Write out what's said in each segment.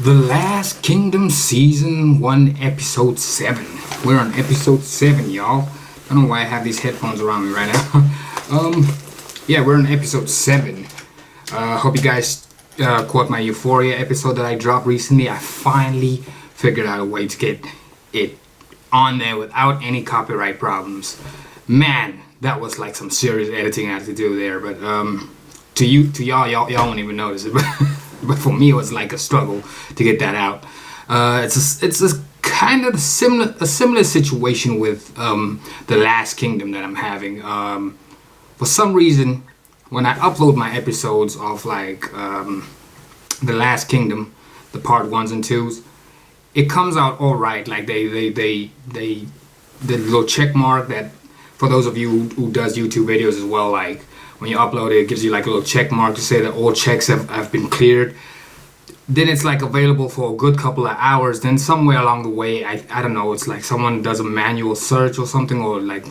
The Last Kingdom Season 1 Episode 7. We're on Episode 7, y'all. I don't know why I have these headphones around me right now. Yeah, we're on Episode 7. Hope you guys caught my Euphoria episode that I dropped recently. I finally figured out a way to get it on there without any copyright problems. Man, that was like some serious editing I had to do there, but to y'all won't even notice it. But for me, it was like a struggle to get that out. It's a kind of similar situation with the Last Kingdom that I'm having. For some reason, when I upload my episodes of like the Last Kingdom, the part 1s and 2s, it comes out all right. Like the little check mark that, for those of you who does YouTube videos as well, like when you upload it, it gives you like a little check mark to say that all checks have been cleared. Then it's like available for a good couple of hours. Then somewhere along the way, I don't know, it's like someone does a manual search or something, or like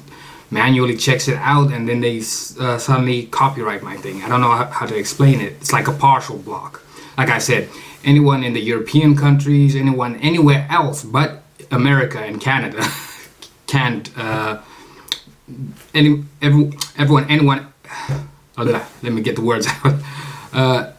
manually checks it out, and then they suddenly copyright my thing. I don't know how to explain it. It's like a partial block. Like I said, anyone in the European countries, anyone anywhere else but America and Canada can't. Anyone. Let me get the words out.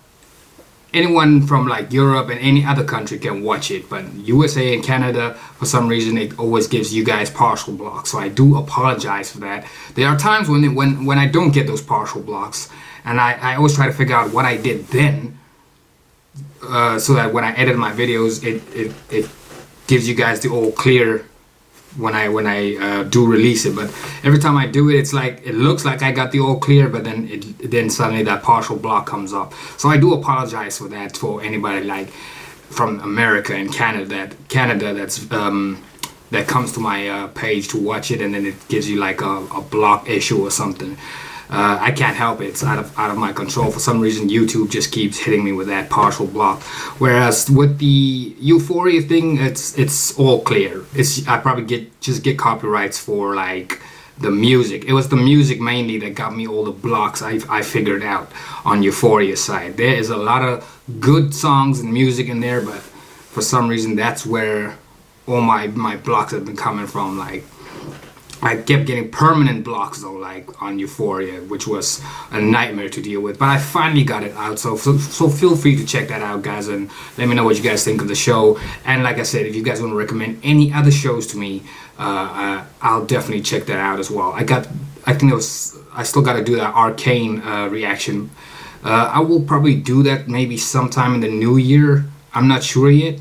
Anyone from like Europe and any other country can watch it, but USA and Canada, for some reason, it always gives you guys partial blocks. So I do apologize for that. There are times when I don't get those partial blocks, and I always try to figure out what I did then, so that when I edit my videos, it gives you guys the all clear when I do release it. But every time I do it, it's like it looks like I got the all clear, but then suddenly that partial block comes up. So I do apologize for that, for anybody like from America and Canada that's that comes to my page to watch it, and then it gives you like a block issue or something. I can't help it. It's out of my control. For some reason, YouTube just keeps hitting me with that partial block. Whereas with the Euphoria thing, it's all clear. I probably get copyrights for like the music. It was the music mainly that got me all the blocks I figured out on Euphoria's side. There is a lot of good songs and music in there, but for some reason, that's where all my blocks have been coming from. Like, I kept getting permanent blocks though, like on Euphoria, which was a nightmare to deal with. But I finally got it out, so feel free to check that out, guys, and let me know what you guys think of the show. And like I said, if you guys want to recommend any other shows to me, I'll definitely check that out as well. I still got to do that Arcane reaction. I will probably do that maybe sometime in the new year. I'm not sure yet,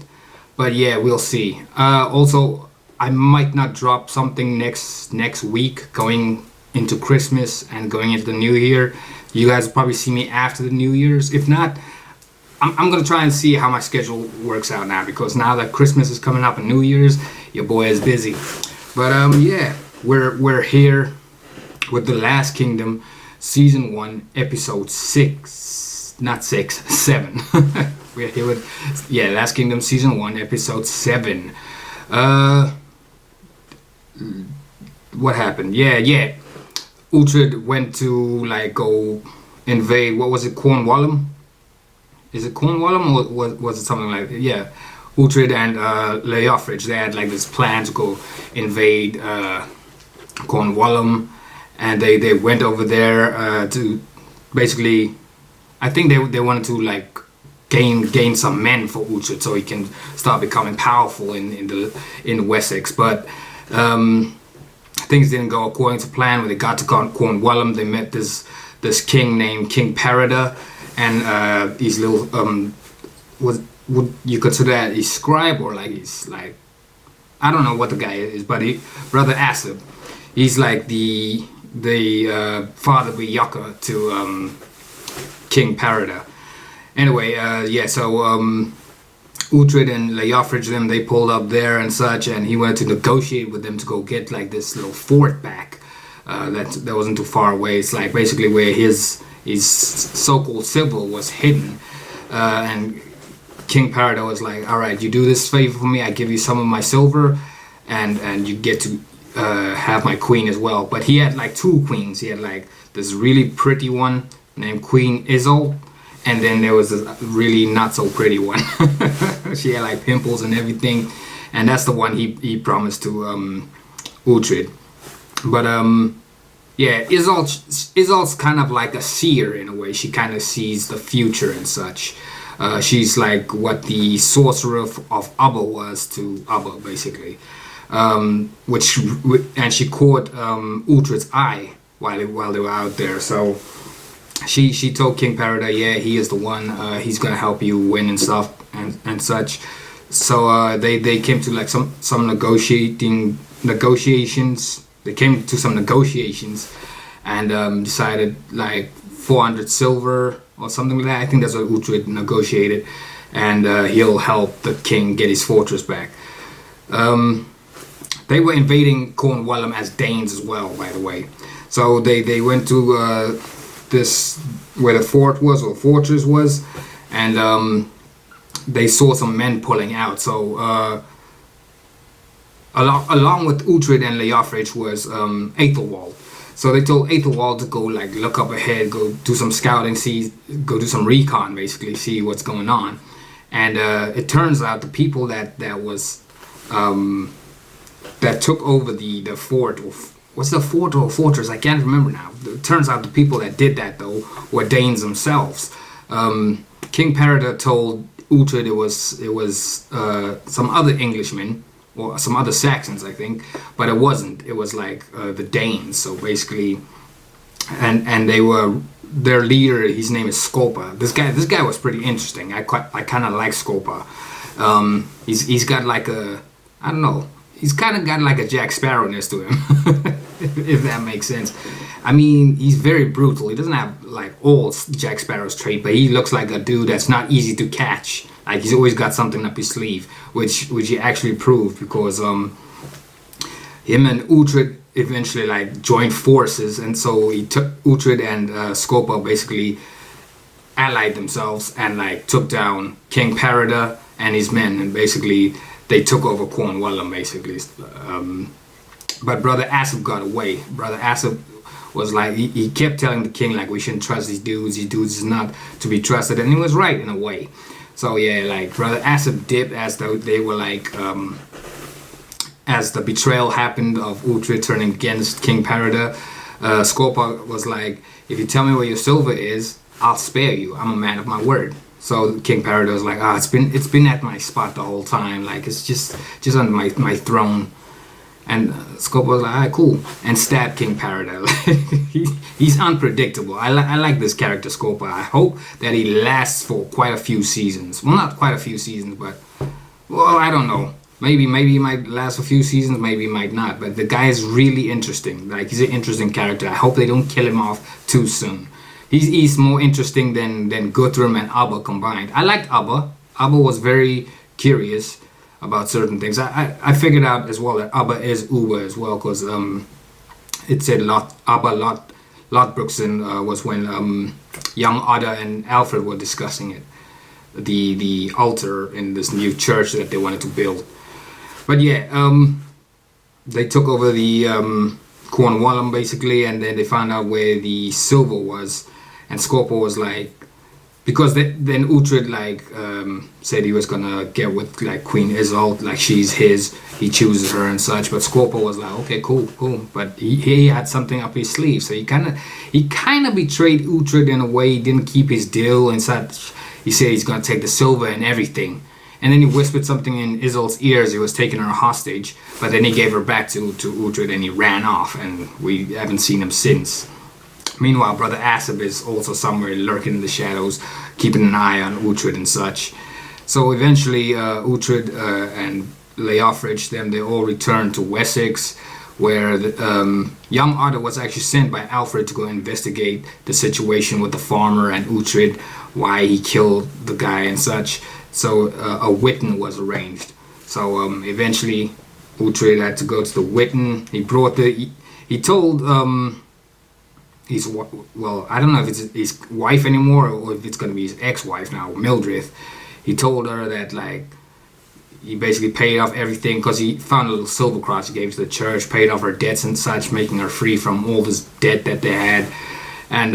but yeah, we'll see. Also, I might not drop something next week, going into Christmas and going into the New Year. You guys will probably see me after the New Year's. If not, I'm gonna try and see how my schedule works out now, because now that Christmas is coming up and New Year's, your boy is busy. But yeah, we're here with The Last Kingdom, Season 1, Episode 6. Not 6, 7. We're here with, yeah, Last Kingdom, Season 1, Episode 7. What happened? Yeah. Uhtred went to like go invade. What was it? Cornwall? Is it Cornwall, or was it something like that? Yeah. Uhtred and Leofric, they had like this plan to go invade Cornwall, and they went over there to basically, I think they wanted to like gain some men for Uhtred so he can start becoming powerful in Wessex. But things didn't go according to plan. When they got to Cornwall, they met this king named King Parida, and these little would you consider that he's scribe, or like he's like, I don't know what the guy is, but Brother Asap, he's like the father Biyaka to King Parida. Anyway, yeah, so Uhtred and Leofric, they pulled up there and such, and he wanted to negotiate with them to go get like this little fort back that wasn't too far away. It's like basically where his so-called silver was hidden, and King Parida was like, all right, you do this favor for me, I give you some of my silver, and you get to have my queen as well. But he had like two queens. He had like this really pretty one named Queen Isolde, and then there was this really not so pretty one. She had like pimples and everything, and that's the one he promised to Uhtred. But yeah, Isolde's kind of like a seer in a way. She kind of sees the future and such. She's like what the sorcerer of Ubba was to Ubba, basically. And she caught Uhtred's eye while they were out there. So she told King Peredur, yeah, he is the one. He's gonna help you win and stuff and such. So they came to like some negotiations. They came to some negotiations and decided like 400 silver or something like that. I think that's what Uhtred negotiated, and he'll help the king get his fortress back. They were invading Cornwall as Danes as well, by the way. So they went to this where the fort was or fortress was, and they saw some men pulling out. So along with Uhtred and Leofric was Aethelwald. So they told Aethelwald to go like look up ahead, go do some scouting, go do some recon, basically see what's going on. And it turns out the people that took over the fort, or what's the fort or fortress? I can't remember now. It turns out the people that did that though were Danes themselves. King Peredur told Uhtred it was some other Englishmen or some other Saxons, I think, but it wasn't. It was like the Danes. So basically, and they were their leader. His name is Scopa. This guy was pretty interesting. I kind of like Scopa. He's got like a, I don't know. He's kind of got like a Jack Sparrow-ness to him, if that makes sense. I mean, he's very brutal. He doesn't have like all Jack Sparrow's trait, but he looks like a dude that's not easy to catch. Like he's always got something up his sleeve, which he actually proved because him and Uhtred eventually like joined forces, and so he took Uhtred and Scopa basically allied themselves and like took down King Peredur and his men, and basically they took over Cornwall, basically. But Brother Asap got away. Brother Asap was like, he kept telling the king, like, we shouldn't trust these dudes is not to be trusted. And he was right in a way. So yeah, like, Brother Asap dipped as though they were like, as the betrayal happened of Uhtred turning against King Peredur, Scopa was like, if you tell me where your silver is, I'll spare you. I'm a man of my word. So King Peredur was like, it's been at my spot the whole time, like it's just under my throne. And Scopa was like, alright, cool, and stabbed King Peredur. He's unpredictable. I like this character Scopa. I hope that he lasts for quite a few seasons. Well, not quite a few seasons, but well, I don't know. Maybe he might last a few seasons, maybe he might not. But the guy is really interesting. Like he's an interesting character. I hope they don't kill him off too soon. He's more interesting than Guthrum and Ubba combined. I liked Ubba. Ubba was very curious about certain things. I figured out as well that Ubba is Uber as well, because it said Ubba Lotbrookson was when young Otter and Alfred were discussing it, the altar in this new church that they wanted to build. But yeah, they took over the Cornwall basically, and then they found out where the silver was. And Scopa was like, because then Uhtred like said he was gonna get with like Queen Isolde, like she's his, he chooses her and such. But Scopa was like, okay, cool. But he had something up his sleeve, so he kind of betrayed Uhtred in a way. He didn't keep his deal and such. He said he's gonna take the silver and everything, and then he whispered something in Isolde's ears. He was taking her hostage, but then he gave her back to Uhtred and he ran off, and we haven't seen him since. Meanwhile, Brother Asap is also somewhere lurking in the shadows, keeping an eye on Uhtred and such. So eventually, Uhtred and Leofric, they all returned to Wessex, where young Otter was actually sent by Alfred to go investigate the situation with the farmer and Uhtred, why he killed the guy and such. So a Witten was arranged. So eventually, Uhtred had to go to the Witten. He told I don't know if it's his wife anymore or if it's gonna be his ex-wife now, Mildred. He told her that like he basically paid off everything, because he found a little silver cross he gave to the church, paid off her debts and such, making her free from all this debt that they had. And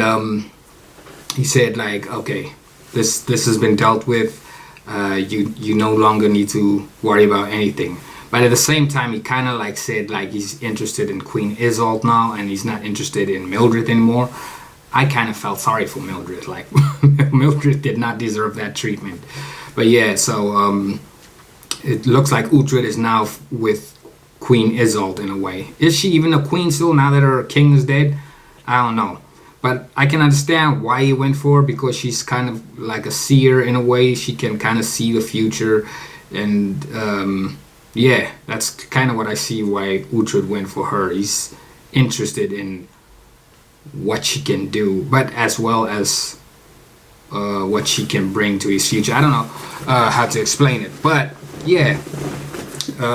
he said like, okay, this has been dealt with. you no longer need to worry about anything. But at the same time, he kind of like said like he's interested in Queen Isolde now, and he's not interested in Mildred anymore. I kind of felt sorry for Mildred. Like Mildred did not deserve that treatment. But yeah, so it looks like Uhtred is now with Queen Isolde in a way. Is she even a queen still now that her king is dead? I don't know. But I can understand why he went for her, because she's kind of like a seer in a way. She can kind of see the future. And yeah, that's kind of what I see why Uhtred went for her. He's interested in what she can do, but as well as what she can bring to his future. I don't know how to explain it, but yeah.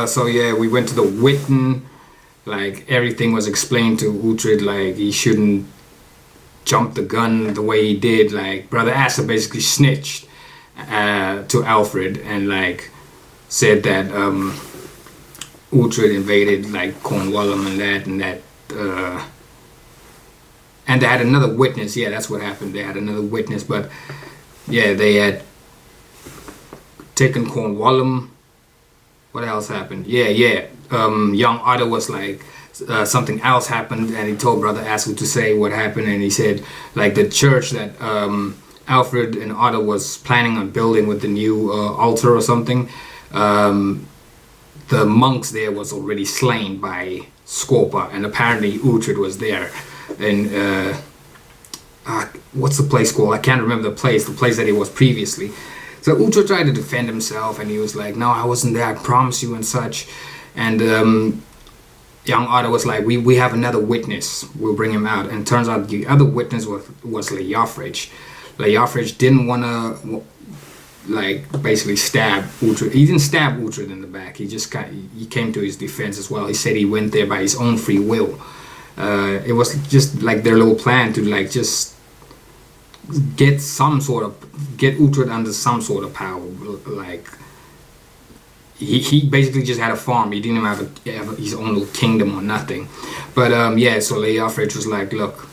So yeah, we went to the Witten. Like everything was explained to Uhtred. Like he shouldn't jump the gun the way he did. Like Brother Asa basically snitched to Alfred and like said that Uhtred invaded like Cornwall and that. And they had another witness. Yeah, that's what happened. They had another witness, but yeah, they had taken Cornwall. What else happened? Yeah. Young Otto was like, something else happened, and he told Brother Asa to say what happened, and he said like the church that Alfred and Otto was planning on building with the new altar or something, the monks there was already slain by Scorpa, and apparently Uhtred was there. And what's the place called? I can't remember the place that he was previously. So Uhtred tried to defend himself, and he was like, no, I wasn't there, I promise you, and such. And young Otto was like, we have another witness, we'll bring him out. And it turns out the other witness was Leofric. Leofric didn't want to like basically stab Uhtred. He didn't stab Uhtred in the back, he came to his defense as well. He said he went there by his own free will. It was just like their little plan to like just get Uhtred under some sort of power. Like he basically just had a farm. He didn't have his own little kingdom or nothing. But yeah, so Leofric was like, look,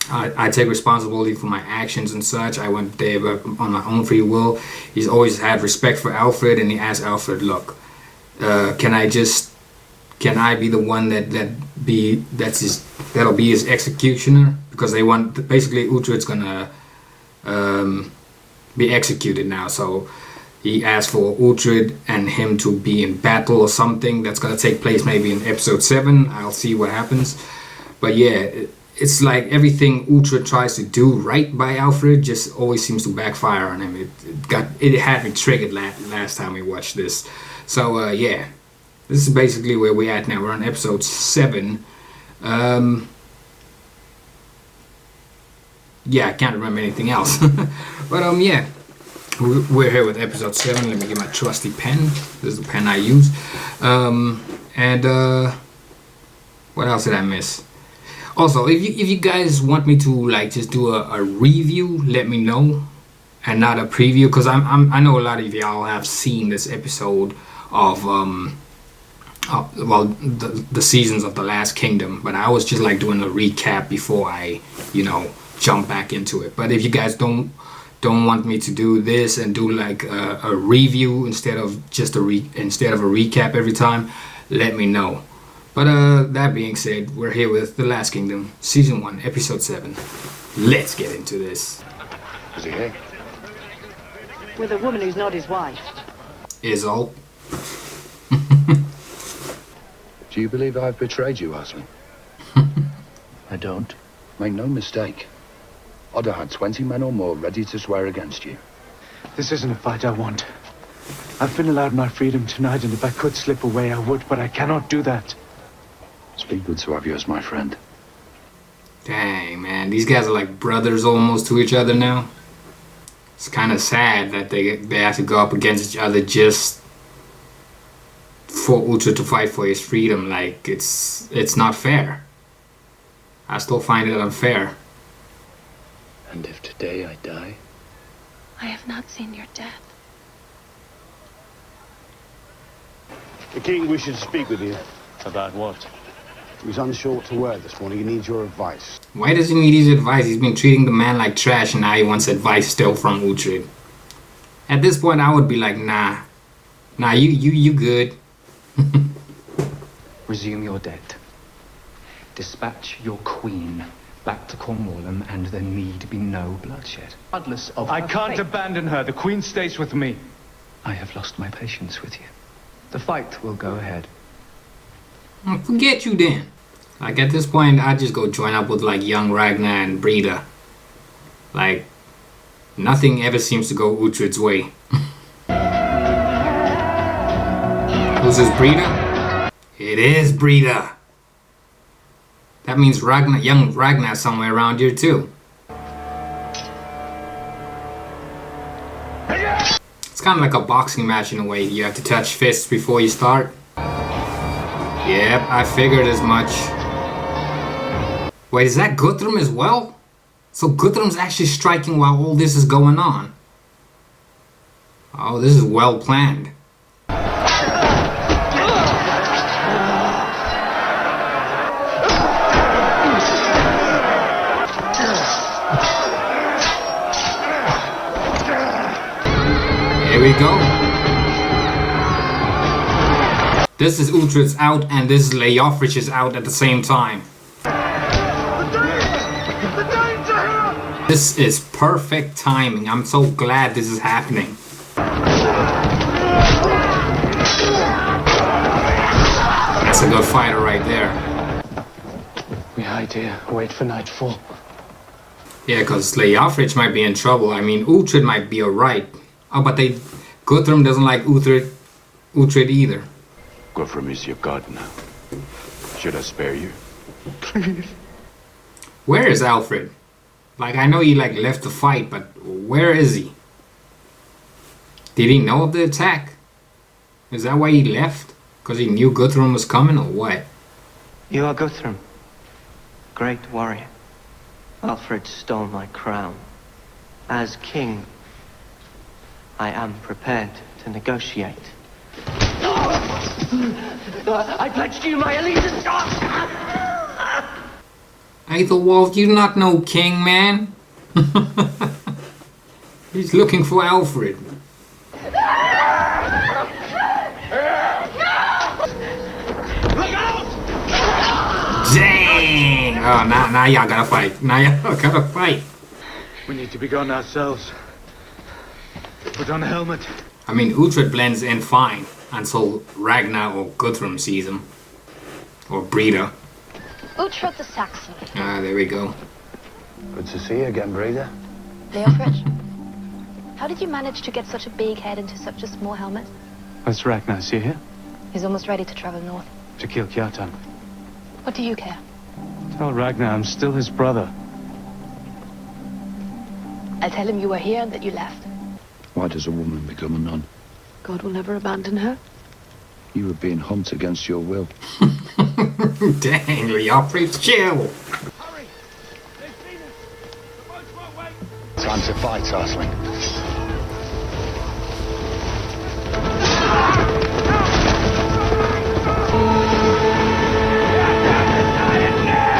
I take responsibility for my actions and such. I went there on my own free will. He's always had respect for Alfred, and he asked Alfred, look, can I be the one that'll be his executioner? Because they want, basically Uhtred's gonna be executed now. So he asked for Uhtred and him to be in battle or something. That's gonna take place maybe in episode 7. I'll see what happens. But yeah, it's like everything Uhtred tries to do right by Alfred just always seems to backfire on him. It had me triggered last time we watched this. So yeah. This is basically where we're at now. We're on episode 7. Yeah, I can't remember anything else. But yeah, we're here with episode 7. Let me get my trusty pen. This is the pen I use. And what else did I miss? Also, if you guys want me to like just do a review, let me know, and not a preview, because I know a lot of y'all have seen this episode of well, the seasons of The Last Kingdom, but I was just like doing a recap before I, jump back into it. But if you guys don't want me to do this and do like a review instead of just a recap every time, let me know. But that being said, we're here with The Last Kingdom, season 1, episode 7. Let's get into this. Is he here? With a woman who's not his wife. Isolde. Do you believe I've betrayed you, Aslan? I don't. Make no mistake. Oda had 20 men or more ready to swear against you. This isn't a fight I want. I've been allowed my freedom tonight, and if I could slip away, I would, but I cannot do that. It's been good to have you as my friend. Dang, man. These guys are like brothers almost to each other now. It's kind of sad that they have to go up against each other just for Uhtred to fight for his freedom. Like, it's not fair. I still find it unfair. And if today I die? I have not seen your death. The king wishes to speak with you. About what? He's unsure what to wear this morning. He needs your advice. Why does he need his advice? He's been treating the man like trash, and now he wants advice still from Uhtred. At this point, I would be like, nah, you good. Resume your debt. Dispatch your queen back to Cornwall, and there need be no bloodshed. Regardless of I her can't fate. abandon her. The Queen stays with me. I have lost my patience with you. The fight will go ahead. Forget you then. Like at this point, I just go join up with like young Ragnar and Breda. Like nothing ever seems to go Uhtred's way. Who's this, Breda? It is Breda. That means Ragnar, young Ragnar, somewhere around here too. It's kind of like a boxing match in a way. You have to touch fists before you start. Yep, I figured as much. Wait, is that Guthrum as well? So Guthrum's actually striking while all this is going on. Oh, this is well planned. Here we go. This is Uhtred's out and this is Leofric is out at the same time. This is perfect timing. I'm so glad this is happening. That's a good fighter right there. We hide here, wait for nightfall. Yeah, because Leofric might be in trouble. I mean, Uhtred might be alright. Oh, but Guthrum doesn't like Uhtred either. Guthrum is your god now. Should I spare you? Please. Where is Alfred? Like, I know he like left the fight, but where is he? Did he know of the attack? Is that why he left? Because he knew Guthrum was coming, or what? You are Guthrum, great warrior. Alfred stole my crown. As king, I am prepared to negotiate. I pledge to you my allegiance. Aethelwulf, you not know king, man. He's looking for Alfred. Dang! Oh, now y'all gotta fight. Now y'all gotta fight. We need to be gone ourselves. Put on a helmet. I mean, Uhtred blends in fine until Ragnar or Guthrum sees him. Or Breda. Uhtred the Saxon. Ah, there we go. Good to see you again, Breda. Leofric, how did you manage to get such a big head into such a small helmet? That's Ragnar, see here? He's almost ready to travel north. To kill Kjartan. What do you care? Tell Ragnar I'm still his brother. I'll tell him you were here and that you left. Why does a woman become a nun? God will never abandon her. You were being humped against your will. Dang, Leofric, chill. Time to fight, Arsling.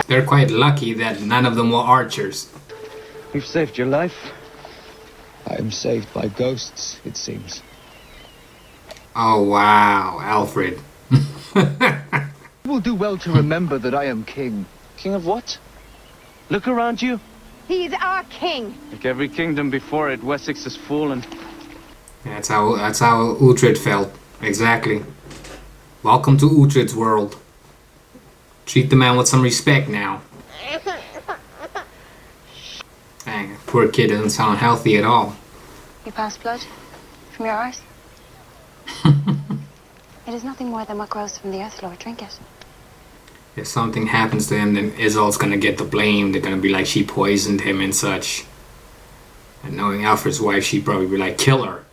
They're quite lucky that none of them were archers. You've saved your life. I am saved by ghosts, it seems. Oh wow, Alfred. You will do well to remember that I am king. King of what? Look around you. He's our king. Like every kingdom before it, Wessex has fallen. That's how Uhtred felt. Exactly. Welcome to Uhtred's world. Treat the man with some respect now. Dang, poor kid doesn't sound healthy at all. You pass blood from your eyes? It is nothing more than what grows from the earth, Lord. Drink it. If something happens to him, then Isolde's gonna get the blame. They're gonna be like, she poisoned him and such. And knowing Alfred's wife, she'd probably be like, kill her.